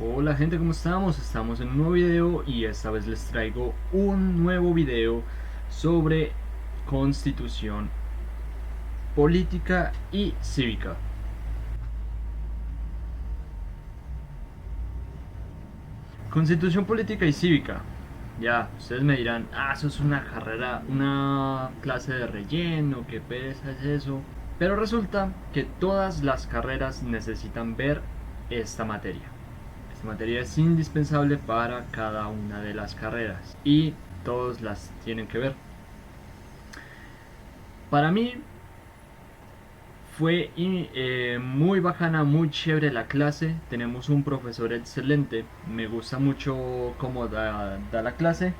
Hola gente, ¿cómo estamos? Estamos en un nuevo video y esta vez les traigo un nuevo video sobre constitución política y cívica. Constitución política y cívica. Ya, ustedes me dirán, eso es una carrera, una clase de relleno, qué pereza es eso. Pero resulta que todas las carreras necesitan ver esta materia. Esta materia es indispensable para cada una de las carreras y todos las tienen que ver. Para mí fue muy bacana, muy chévere la clase. Tenemos un profesor excelente. Me gusta mucho cómo da la clase.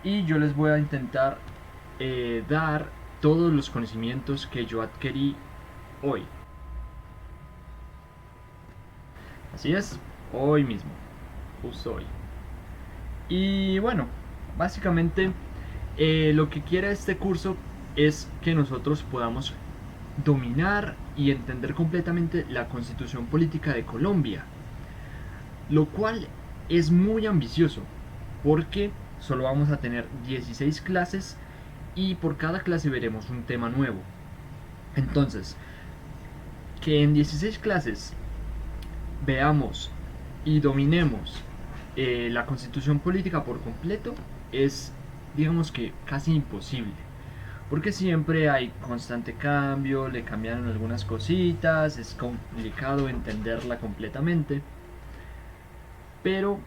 Y yo les voy a intentar dar todos los conocimientos que yo adquirí hoy. Así es, hoy mismo, justo hoy. Y bueno, básicamente lo que quiere este curso es que nosotros podamos dominar y entender completamente la constitución política de Colombia, lo cual es muy ambicioso porque solo vamos a tener 16 clases y por cada clase veremos un tema nuevo. Entonces, que en 16 clases veamos y dominemos la constitución política por completo es, digamos que, casi imposible. Porque siempre hay constante cambio, le cambiaron algunas cositas, es complicado entenderla completamente. Pero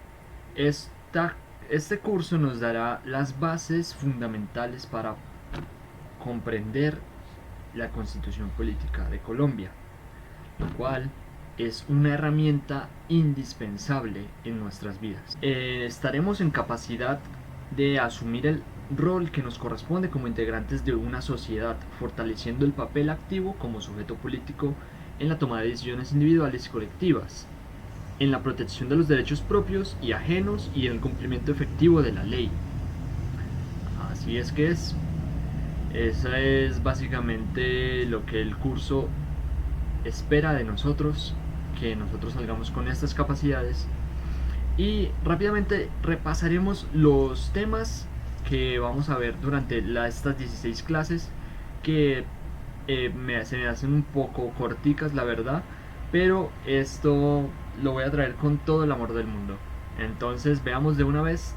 este curso nos dará las bases fundamentales para comprender la constitución política de Colombia, lo cual es una herramienta indispensable en nuestras vidas. Estaremos en capacidad de asumir el rol que nos corresponde como integrantes de una sociedad, fortaleciendo el papel activo como sujeto político en la toma de decisiones individuales y colectivas, en la protección de los derechos propios y ajenos y en el cumplimiento efectivo de la ley. Así es que es. Esa es básicamente lo que el curso espera de nosotros, que nosotros salgamos con estas capacidades. Y rápidamente repasaremos los temas que vamos a ver durante estas 16 clases, que se me hacen un poco corticas, la verdad, pero esto lo voy a traer con todo el amor del mundo. Entonces veamos de una vez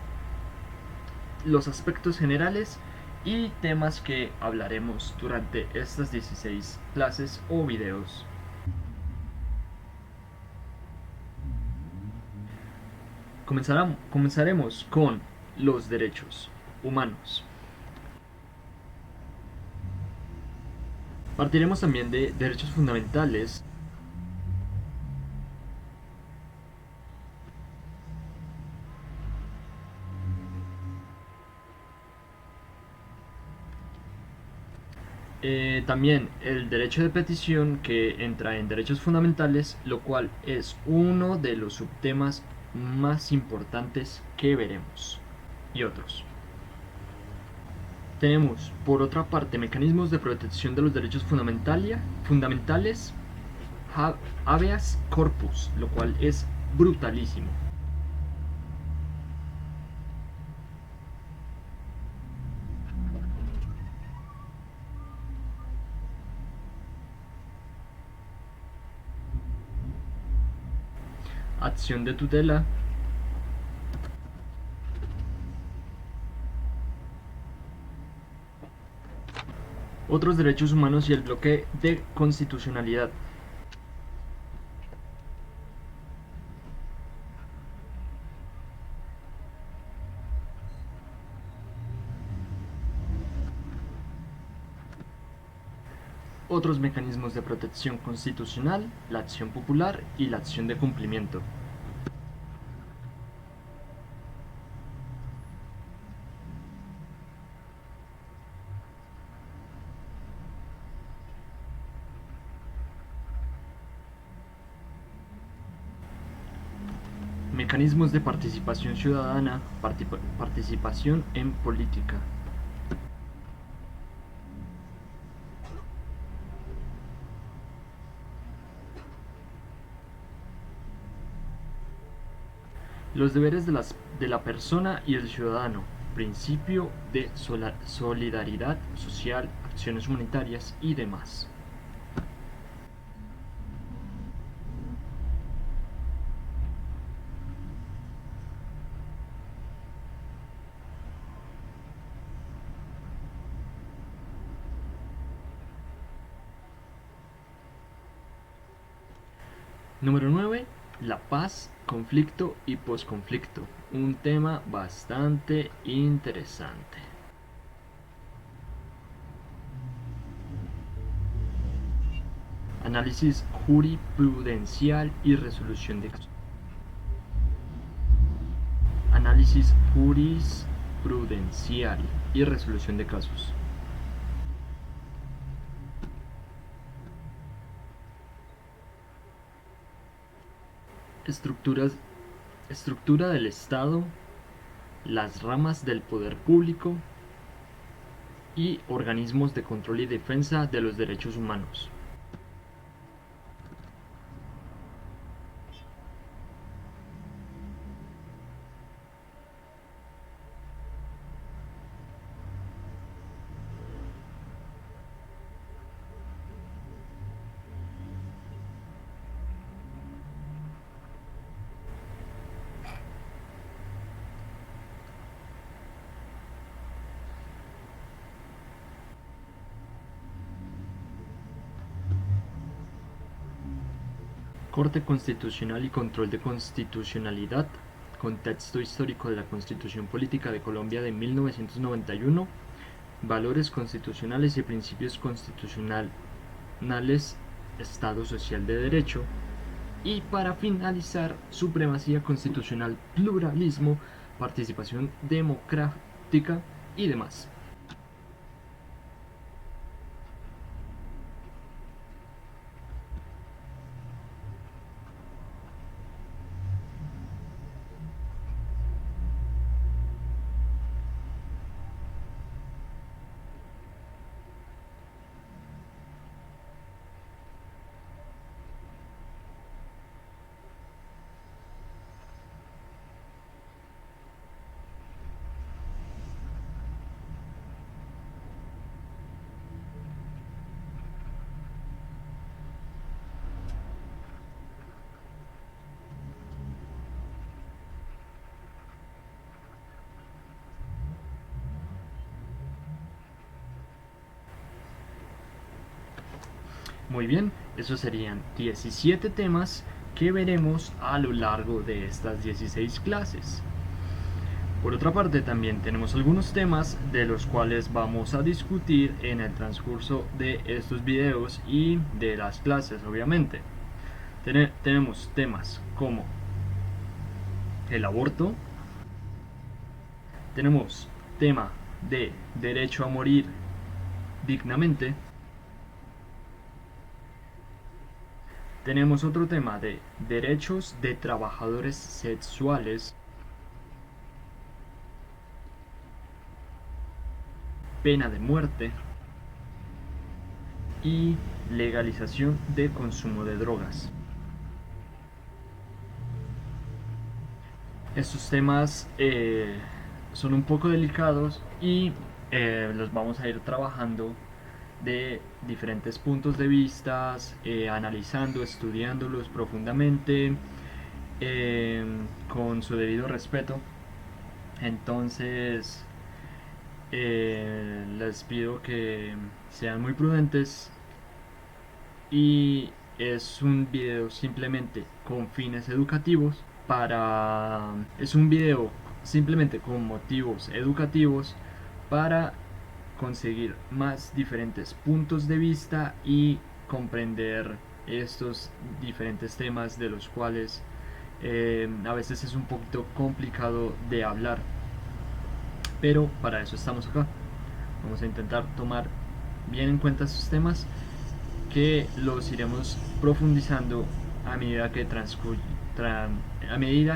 los aspectos generales y temas que hablaremos durante estas 16 clases o videos. Comenzaremos con los derechos humanos. Partiremos también de derechos fundamentales. También el derecho de petición, que entra en derechos fundamentales, lo cual es uno de los subtemas más importantes que veremos. Y otros. Tenemos, por otra parte, mecanismos de protección de los derechos fundamentales, habeas corpus, lo cual es brutalísimo. Acción de tutela, otros derechos humanos y el bloque de constitucionalidad. Otros mecanismos de protección constitucional, la acción popular y la acción de cumplimiento. Mecanismos de participación ciudadana, participación en política. Los deberes de la persona y el ciudadano, principio de solidaridad social, acciones humanitarias y demás. Número 9. La paz, conflicto y posconflicto. Un tema bastante interesante. Análisis jurisprudencial y resolución de casos. Análisis jurisprudencial y resolución de casos. Estructura del Estado, las ramas del poder público y organismos de control y defensa de los derechos humanos. Corte Constitucional y control de constitucionalidad. Contexto histórico de la Constitución Política de Colombia de 1991. Valores constitucionales y principios constitucionales. Estado social de derecho. Y para finalizar, supremacía constitucional, pluralismo, participación democrática y demás. Muy bien, esos serían 17 temas que veremos a lo largo de estas 16 clases. Por otra parte, también tenemos algunos temas de los cuales vamos a discutir en el transcurso de estos videos y de las clases, obviamente. Tenemos temas como el aborto, tenemos tema de derecho a morir dignamente, tenemos otro tema de derechos de trabajadores sexuales, pena de muerte y legalización de consumo de drogas. Estos temas son un poco delicados y los vamos a ir trabajando de diferentes puntos de vista, analizando, estudiándolos profundamente, con su debido respeto. Entonces, les pido que sean muy prudentes y es un video simplemente con fines educativos. Es un video simplemente con motivos educativos para conseguir más diferentes puntos de vista y comprender estos diferentes temas de los cuales a veces es un poquito complicado de hablar, pero para eso estamos acá. Vamos a intentar tomar bien en cuenta estos temas, que los iremos profundizando a medida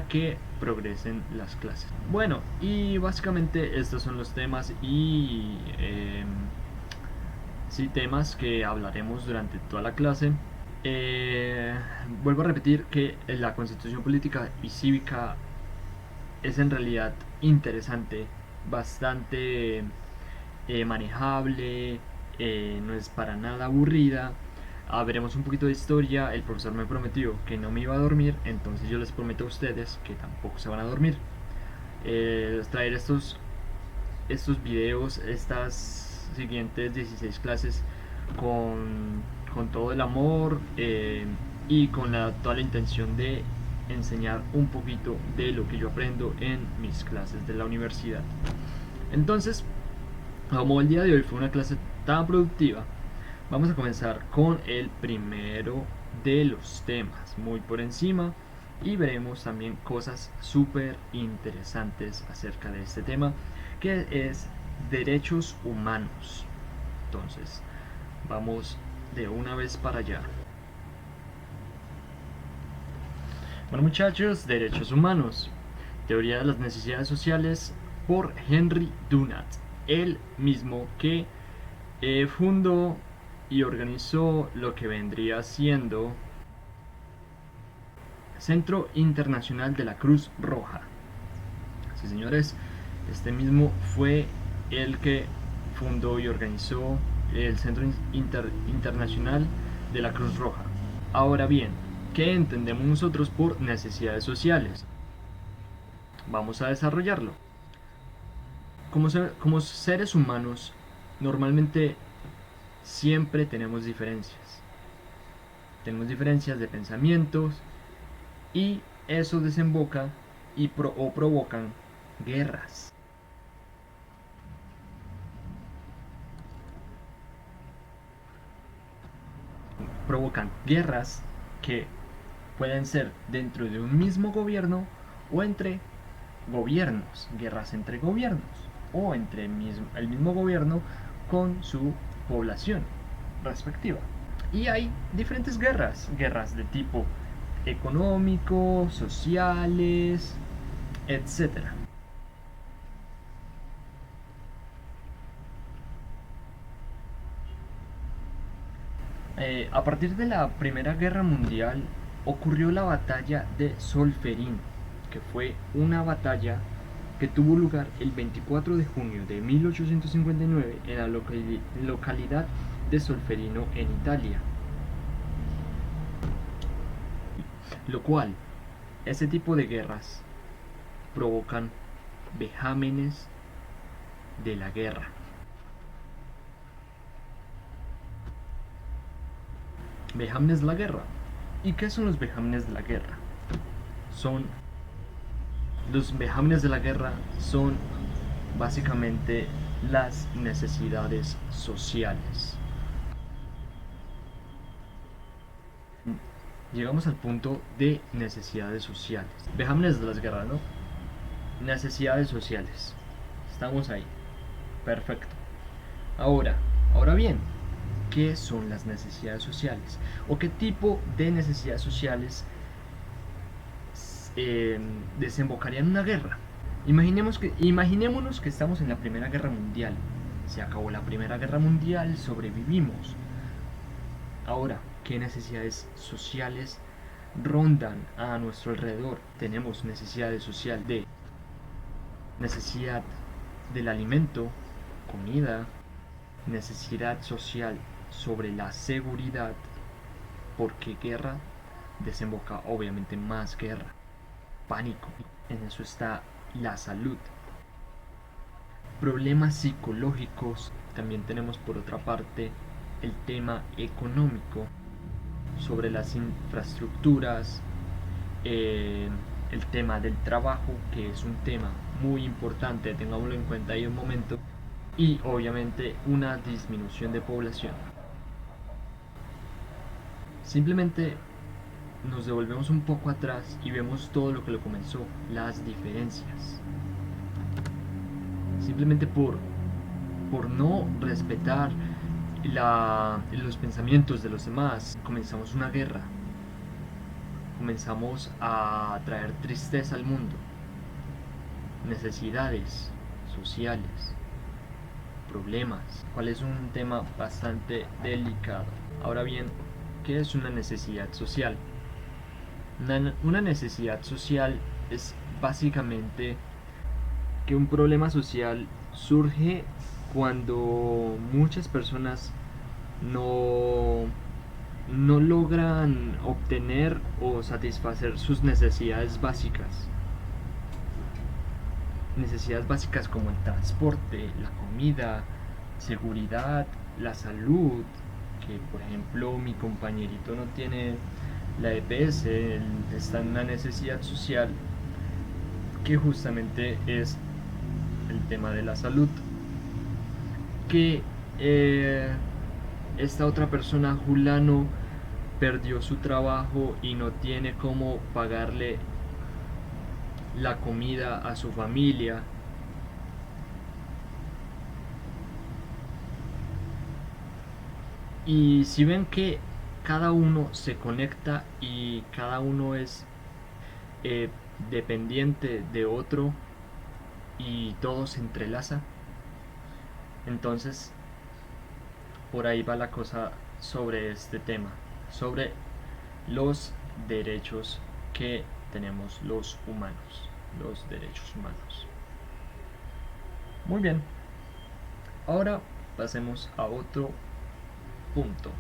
que progresen las clases. Bueno, y básicamente estos son los temas y temas que hablaremos durante toda la clase. Vuelvo a repetir que la Constitución Política y Cívica es en realidad interesante, bastante manejable, no es para nada aburrida. Veremos un poquito de historia. El profesor me prometió que no me iba a dormir, entonces yo les prometo a ustedes que tampoco se van a dormir. Traer estos videos, estas siguientes 16 clases con todo el amor y con toda la intención de enseñar un poquito de lo que yo aprendo en mis clases de la universidad. Entonces, como el día de hoy fue una clase tan productiva, vamos a comenzar con el primero de los temas, muy por encima, y veremos también cosas súper interesantes acerca de este tema, que es derechos humanos. Entonces, vamos de una vez para allá. Bueno, muchachos, derechos humanos. Teoría de las necesidades sociales por Henry Dunant, el mismo que fundó y organizó lo que vendría siendo Centro Internacional de la Cruz Roja. Sí, señores, este mismo fue el que fundó y organizó el Centro Internacional de la Cruz Roja. Ahora bien, ¿qué entendemos nosotros por necesidades sociales? Vamos a desarrollarlo. Como seres humanos, normalmente siempre tenemos diferencias. Tenemos diferencias de pensamientos y eso desemboca o provocan guerras. Provocan guerras que pueden ser dentro de un mismo gobierno o entre gobiernos, guerras entre gobiernos o entre el mismo gobierno con su población respectiva. Y hay diferentes guerras, guerras de tipo económico, sociales, etcétera. A partir de la Primera Guerra Mundial ocurrió la batalla de Solferino, que fue una batalla que tuvo lugar el 24 de junio de 1859 en la localidad de Solferino en Italia. Lo cual, ese tipo de guerras provocan vejámenes de la guerra. Vejámenes de la guerra. ¿Y qué son los vejámenes de la guerra? Los vejámenes de la guerra son básicamente las necesidades sociales. Llegamos al punto de necesidades sociales. Vejámenes de las guerras, ¿no? Necesidades sociales. Estamos ahí. Perfecto. Ahora bien, ¿qué son las necesidades sociales? ¿O qué tipo de necesidades sociales desembocarían en una guerra? Imaginémonos que estamos en la Primera Guerra Mundial. Se acabó la Primera Guerra Mundial, sobrevivimos. Ahora, ¿qué necesidades sociales rondan a nuestro alrededor? Tenemos necesidad del alimento, comida, necesidad social sobre la seguridad, porque guerra desemboca obviamente más guerra, pánico, en eso está la salud. Problemas psicológicos, también tenemos por otra parte el tema económico, sobre las infraestructuras, el tema del trabajo, que es un tema muy importante, tengámoslo en cuenta ahí un momento, y obviamente una disminución de población. Simplemente nos devolvemos un poco atrás y vemos todo lo que lo comenzó, las diferencias. Simplemente por no respetar los pensamientos de los demás, comenzamos una guerra. Comenzamos a traer tristeza al mundo, necesidades sociales, problemas, cual es un tema bastante delicado. Ahora bien, ¿qué es una necesidad social? Una necesidad social es básicamente que un problema social surge cuando muchas personas no, no logran obtener o satisfacer sus necesidades básicas. Necesidades básicas como el transporte, la comida, seguridad, la salud, que por ejemplo mi compañerito no tiene la EPS, él está en una necesidad social que justamente es el tema de la salud, que esta otra persona, Julano, perdió su trabajo y no tiene cómo pagarle la comida a su familia. Y si ven que cada uno se conecta y cada uno es eh, dependiente de otro y todo se entrelaza, entonces por ahí va la cosa sobre este tema, sobre los derechos que tenemos los humanos, los derechos humanos. Muy bien, ahora pasemos a otro punto.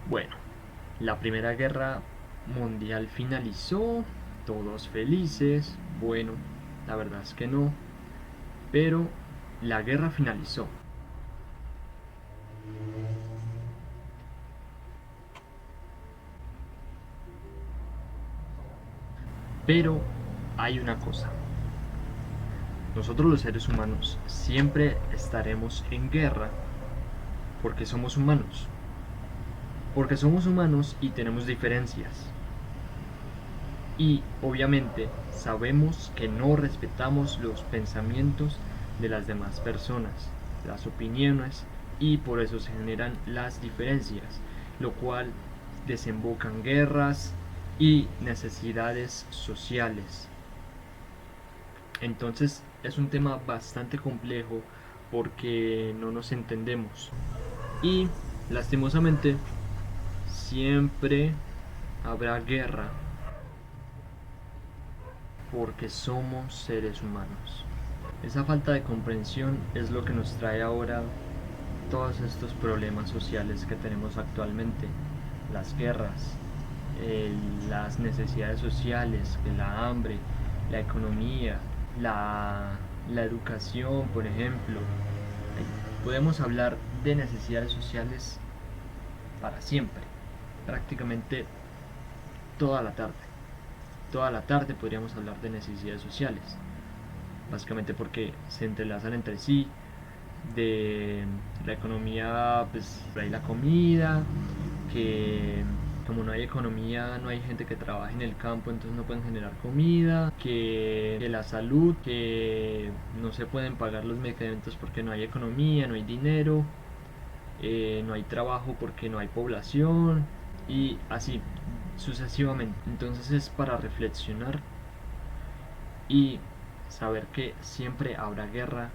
Bueno, la Primera Guerra Mundial finalizó, todos felices. Bueno, la verdad es que no, pero la guerra finalizó. Pero hay una cosa, nosotros los seres humanos siempre estaremos en guerra porque somos humanos. Porque somos humanos y tenemos diferencias. Y obviamente sabemos que no respetamos los pensamientos de las demás personas, las opiniones, y por eso se generan las diferencias, lo cual desemboca en guerras y necesidades sociales. Entonces es un tema bastante complejo porque no nos entendemos. Y lastimosamente siempre habrá guerra porque somos seres humanos. Esa falta de comprensión es lo que nos trae ahora todos estos problemas sociales que tenemos actualmente. Las guerras, las necesidades sociales, la hambre, la economía, la educación, por ejemplo. Podemos hablar de necesidades sociales para siempre, prácticamente toda la tarde. Toda la tarde podríamos hablar de necesidades sociales, básicamente porque se entrelazan entre sí. De la economía, pues hay la comida, que como no hay economía, no hay gente que trabaje en el campo, entonces no pueden generar comida, que la salud, que no se pueden pagar los medicamentos porque no hay economía, no hay dinero, no hay trabajo porque no hay población, y así sucesivamente. Entonces es para reflexionar y saber que siempre habrá guerra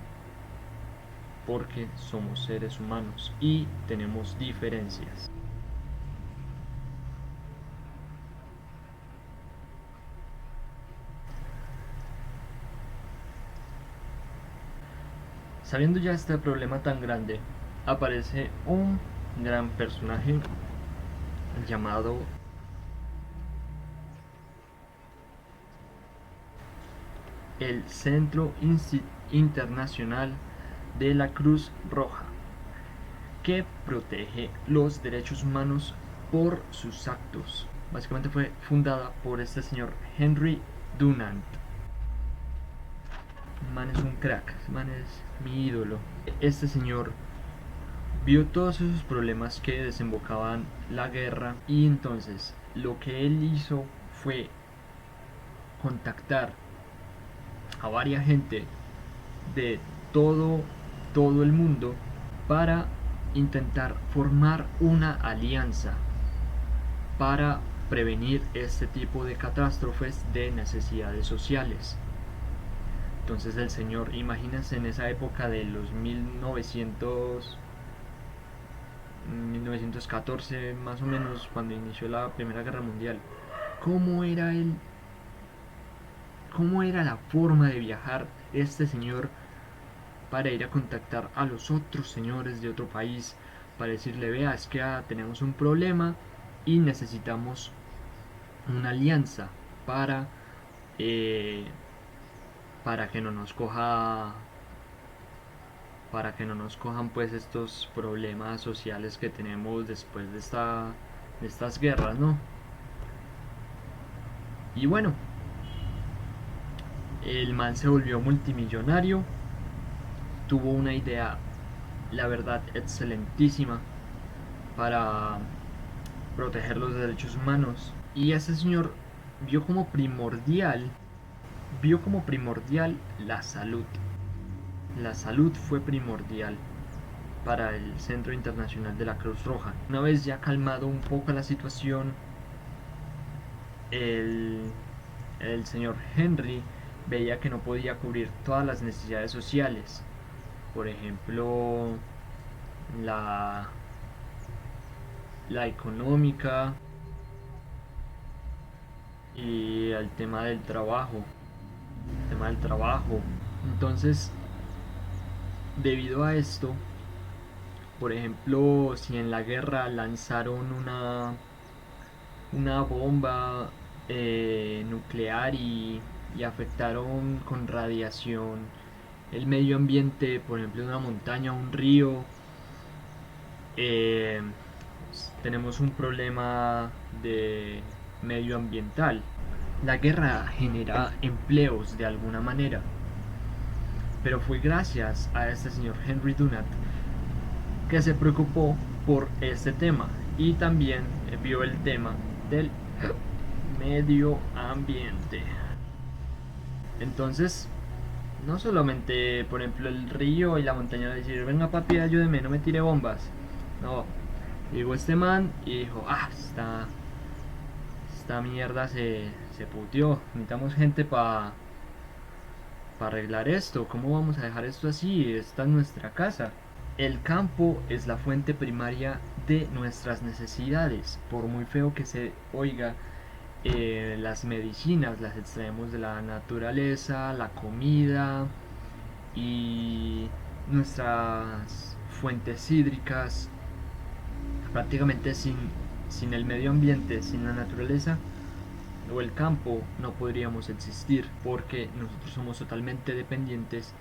porque somos seres humanos y tenemos diferencias. Sabiendo ya este problema tan grande, aparece un gran personaje llamado el Centro Internacional de la Cruz Roja, que protege los derechos humanos por sus actos. Básicamente fue fundada por este señor Henry Dunant. Man es un crack, man es mi ídolo. Este señor vio todos esos problemas que desembocaban la guerra y entonces lo que él hizo fue contactar a varias gente de todo, todo el mundo para intentar formar una alianza para prevenir este tipo de catástrofes de necesidades sociales. Entonces el señor, imagínense en esa época de los 1914 más o menos, cuando inició la Primera Guerra Mundial, cómo era él cómo era la forma de viajar este señor para ir a contactar a los otros señores de otro país para decirle, vea, es que tenemos un problema y necesitamos una alianza para eh, para que no nos coja para que no nos cojan pues estos problemas sociales que tenemos después de estas guerras, ¿no? Y bueno, el man se volvió multimillonario, tuvo una idea, la verdad, excelentísima para proteger los derechos humanos. Y ese señor vio como primordial, vio como primordial la salud. La salud fue primordial para el Centro Internacional de la Cruz Roja. Una vez ya calmado un poco la situación, el, el señor Henry veía que no podía cubrir todas las necesidades sociales. Por ejemplo, la, la económica y el tema del trabajo. El tema del trabajo. Entonces, debido a esto, por ejemplo, si en la guerra lanzaron una bomba nuclear y afectaron con radiación el medio ambiente, por ejemplo, una montaña, un río, eh, tenemos un problema de medioambiental. La guerra genera empleos de alguna manera, pero fue gracias a este señor Henry Dunant que se preocupó por este tema y también vio el tema del medio ambiente. Entonces, no solamente, por ejemplo, el río y la montaña decir, venga papi, ayúdeme, no me tire bombas. No, llegó este man y dijo, esta mierda se puteó, necesitamos gente para arreglar esto, ¿cómo vamos a dejar esto así? Esta es nuestra casa. El campo es la fuente primaria de nuestras necesidades, por muy feo que se oiga. Las medicinas las extraemos de la naturaleza, la comida y nuestras fuentes hídricas. Prácticamente sin el medio ambiente, sin la naturaleza o el campo, no podríamos existir porque nosotros somos totalmente dependientes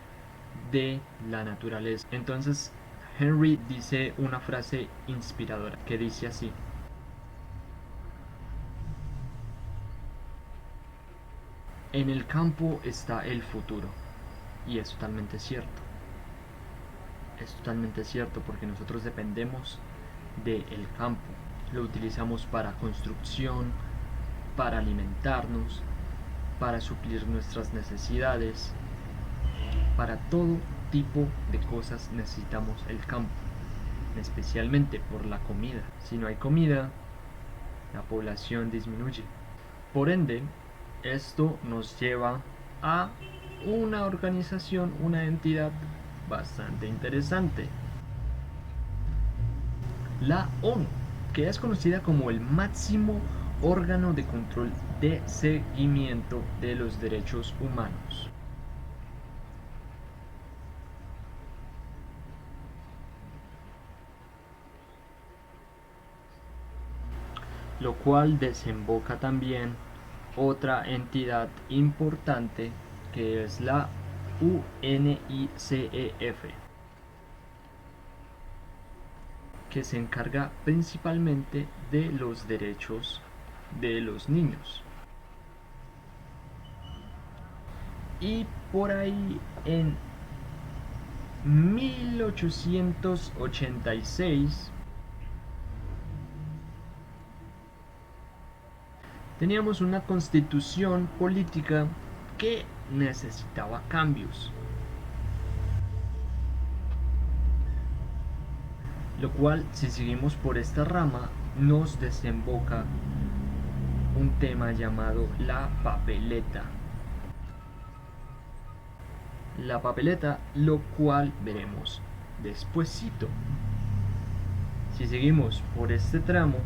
de la naturaleza. Entonces, Henry dice una frase inspiradora que dice así: en el campo está el futuro. Y es totalmente cierto. Es totalmente cierto porque nosotros dependemos del campo. Lo utilizamos para construcción, para alimentarnos, para suplir nuestras necesidades. Para todo tipo de cosas necesitamos el campo, especialmente por la comida. Si no hay comida, la población disminuye. Por ende, esto nos lleva a una organización, una entidad bastante interesante. La ONU, que es conocida como el máximo órgano de control de seguimiento de los derechos humanos. Lo cual desemboca también otra entidad importante que es la UNICEF, que se encarga principalmente de los derechos de los niños. Y por ahí en 1886 teníamos una constitución política que necesitaba cambios, lo cual, si seguimos por esta rama, nos desemboca un tema llamado la papeleta. La papeleta, lo cual veremos despuesito. Si seguimos por este tramo,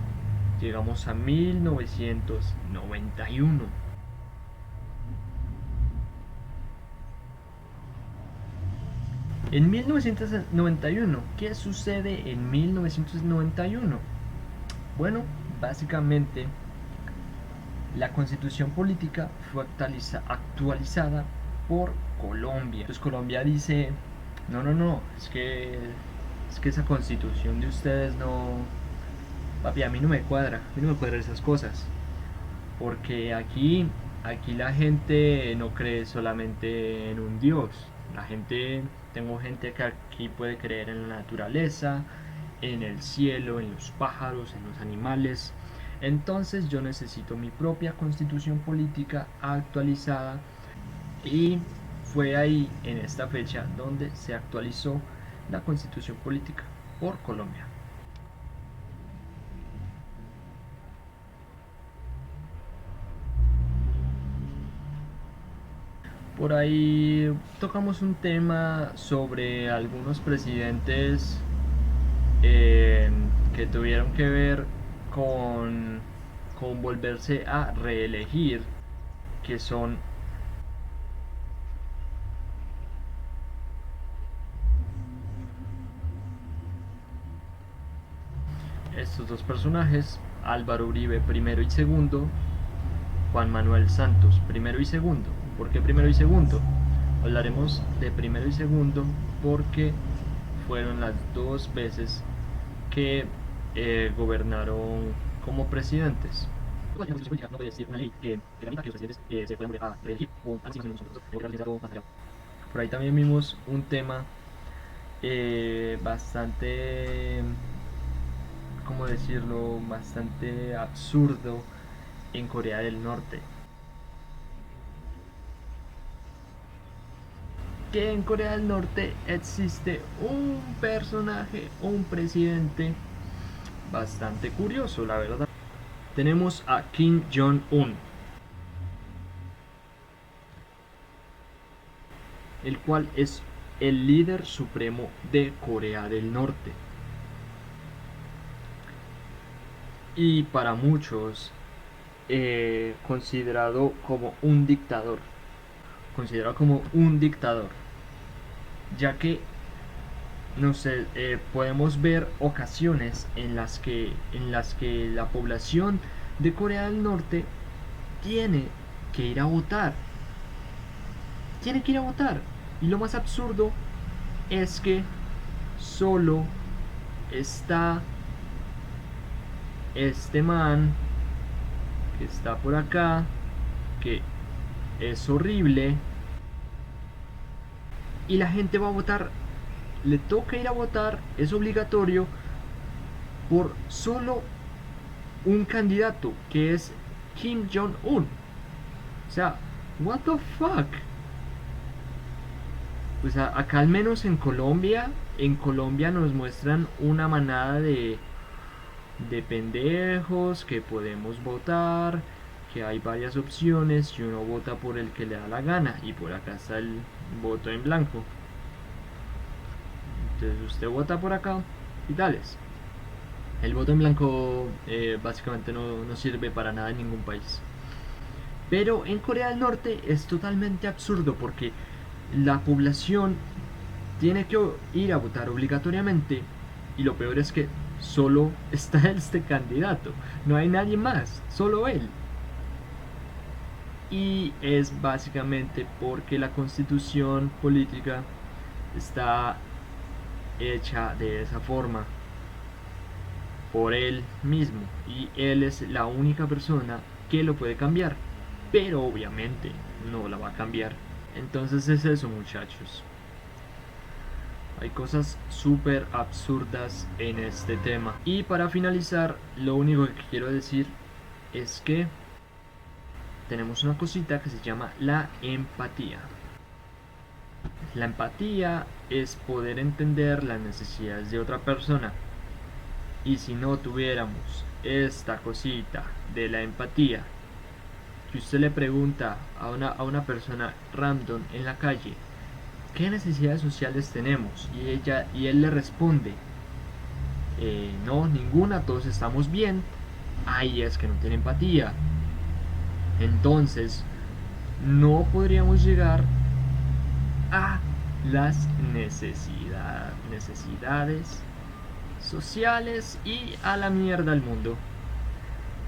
llegamos a 1991. En 1991, ¿qué sucede en 1991? Bueno, básicamente la constitución política fue actualizada por Colombia. Entonces Colombia dice, no, no, no, es que esa constitución de ustedes no, papi, a mí no me cuadra, a mí no me cuadran esas cosas. Porque aquí la gente no cree solamente en un Dios. Tengo gente que aquí puede creer en la naturaleza, en el cielo, en los pájaros, en los animales. Entonces yo necesito mi propia constitución política actualizada y fue ahí en esta fecha donde se actualizó la constitución política por Colombia. Por ahí tocamos un tema sobre algunos presidentes eh, que tuvieron que ver con, con volverse a reelegir, que son estos dos personajes, Álvaro Uribe primero y segundo, Juan Manuel Santos primero y segundo. ¿Por qué primero y segundo? Hablaremos de primero y segundo porque fueron las dos veces que gobernaron como presidentes. No puede decir una ley que permita que los presidentes se puedan volver a reelegir o así más o menos. Por ahí también vimos un tema bastante, ¿cómo decirlo?, bastante absurdo en Corea del Norte. Que en Corea del Norte existe un personaje, un presidente bastante curioso, la verdad. Tenemos a Kim Jong-un, el cual es el líder supremo de Corea del Norte. Y para muchos, considerado como un dictador. Considerado como un dictador. Ya que, no sé, podemos ver ocasiones en las que la población de Corea del Norte tiene que ir a votar. Tiene que ir a votar. Y lo más absurdo es que solo está este man que está por acá, que es horrible, y la gente va a votar, le toca ir a votar, es obligatorio, por solo un candidato, que es Kim Jong-un. O sea, what the fuck. Pues acá al menos en Colombia nos muestran una manada de pendejos que podemos votar, que hay varias opciones y uno vota por el que le da la gana, y por acá está el voto en blanco. Entonces usted vota por acá y tales. El voto en blanco básicamente no sirve para nada en ningún país. Pero en Corea del Norte es totalmente absurdo porque la población tiene que ir a votar obligatoriamente, y lo peor es que solo está este candidato, no hay nadie más, solo él. Y es básicamente porque la constitución política está hecha de esa forma por él mismo, y él es la única persona que lo puede cambiar, pero obviamente no la va a cambiar. Entonces es eso, muchachos. Hay cosas súper absurdas en este tema. Y para finalizar, lo único que quiero decir es que tenemos una cosita que se llama la empatía. La empatía es poder entender las necesidades de otra persona. Y si no tuviéramos esta cosita de la empatía, que usted le pregunta a una persona random en la calle, ¿qué necesidades sociales tenemos? Y él le responde, no, ninguna, todos estamos bien. Ahí es que no tiene empatía. Entonces, no podríamos llegar a las necesidades sociales y a la mierda el mundo.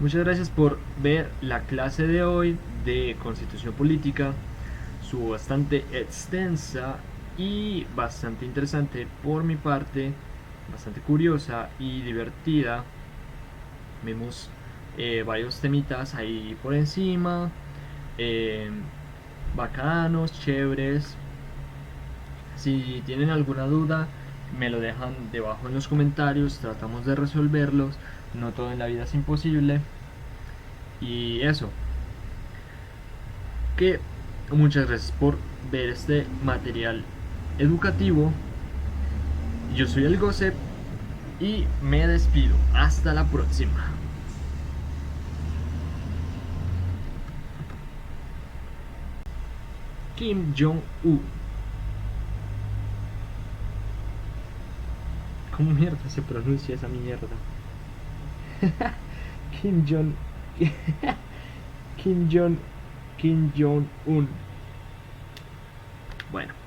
Muchas gracias por ver la clase de hoy de Constitución Política. Estuvo bastante extensa y bastante interesante por mi parte, bastante curiosa y divertida. Vimos varios temitas ahí por encima, eh, bacanos, chéveres. Si tienen alguna duda, me lo dejan debajo en los comentarios, tratamos de resolverlos. No todo en la vida es imposible. Y eso, que muchas gracias por ver este material educativo. Yo soy el Gosep y me despido. Hasta la próxima. Kim Jong-un. ¿Cómo mierda se pronuncia esa mierda? Kim Jong. Kim Jong. Kim Jong-un. Bueno.